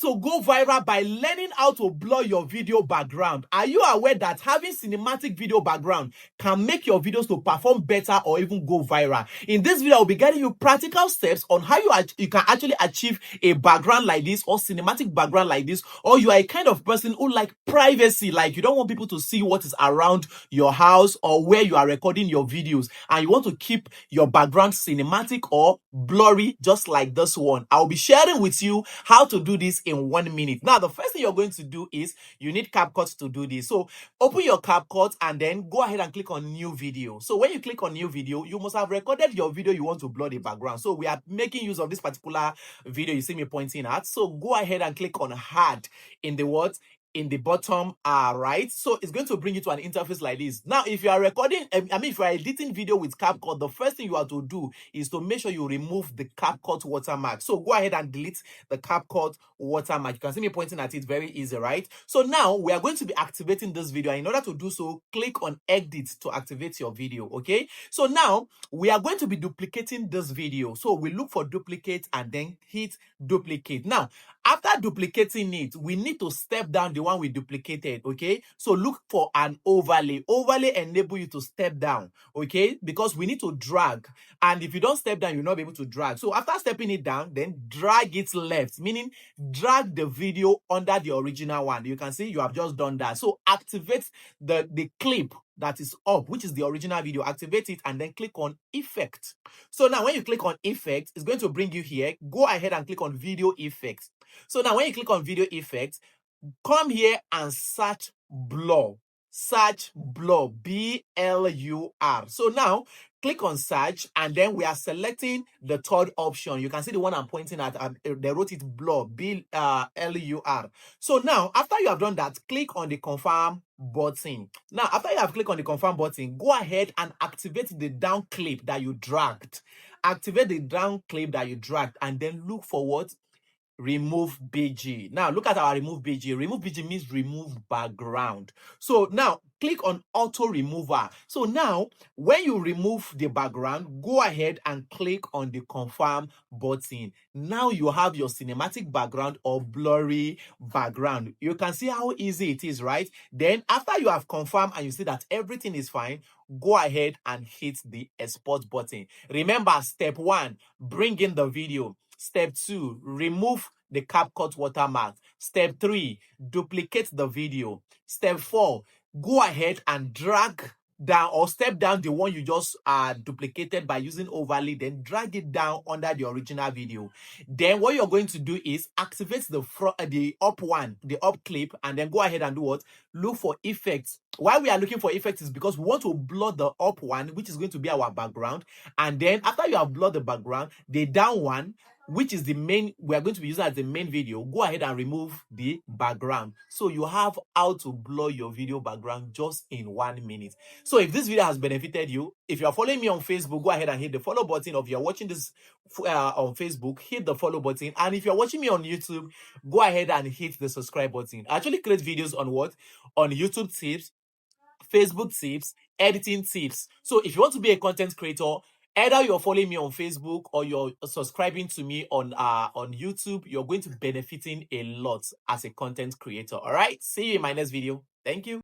to go viral by learning how to blur your video background. Are you aware that having cinematic video background can make your videos to perform better or even go viral? In this video, I'll be guiding you practical steps on how you can actually achieve a background like this or cinematic background like this, or you are a kind of person who like privacy, like you don't want people to see what is around your house or where you are recording your videos, and you want to keep your background cinematic or blurry, just like this one. I'll be sharing with you how to do this in 1 minute. Now, the first thing you're going to do is you need CapCut to do this. So open your CapCut and then go ahead and click on new video. So when you click on new video, you must have recorded your video you want to blur the background. So we are making use of this particular video you see me pointing at. So go ahead and click on add in the what? In the bottom right. So it's going to bring you to an interface like this. Now, if you are recording, if you are editing video with CapCut, the first thing you have to do is to make sure you remove the CapCut watermark. So go ahead and delete the CapCut watermark. You can see me pointing at it, very easy, right? So now we are going to be activating this video. And in order to do so, click on edit to activate your video, okay? So now we are going to be duplicating this video. So we look for duplicate and then hit duplicate. Now, after duplicating it, we need to step down the one we duplicated, okay? So look for an overlay. Overlay enable you to step down, okay? Because we need to drag. And if you don't step down, you'll not be able to drag. So after stepping it down, then drag it left, meaning drag the video under the original one. You can see you have just done that. So activate the clip that is up, which is the original video. Activate it and then click on effect. So now when you click on effect, it's going to bring you here. Go ahead and click on video effects. So now when you click on video effects, come here and search blur. Search blur, B-L-U-R. So now click on search and then we are selecting the third option. You can see the one I'm pointing at. They wrote it blur, B-L-U-R. So now after you have done that, click on the confirm button. Now after you have clicked on the confirm button, go ahead and activate the down clip that you dragged. Activate the down clip that you dragged and then look for what? Remove BG. Now look at our remove BG. Remove BG means remove background. So now click on auto remover. So now when you remove the background, go ahead and click on the confirm button. Now you have your cinematic background or blurry background. You can see how easy it is, right? Then after you have confirmed and you see that everything is fine, go ahead and hit the export button. Remember, step 1, bring in the video. Step 2, remove the CapCut watermark. Step 3, duplicate the video. Step 4, go ahead and drag down or step down the one you just duplicated by using overlay, then drag it down under the original video. Then what you're going to do is activate the up one, the up clip, and then go ahead and do what? Look for effects. Why we are looking for effects is because we want to blur the up one, which is going to be our background, and then after you have blurred the background, the down one, which is the main, we are going to be using as the main video, go ahead and remove the background. So you have how to blur your video background just in 1 minute. So if this video has benefited you, if you are following me on Facebook, go ahead and hit the follow button. Or if you're watching this on Facebook, hit the follow button. And if you're watching me on YouTube, go ahead and hit the subscribe button. I actually create videos on what? On YouTube tips, Facebook tips, editing tips. So if you want to be a content creator, either you're following me on Facebook or you're subscribing to me on YouTube, you're going to be benefiting a lot as a content creator. All right, see you in my next video. Thank you.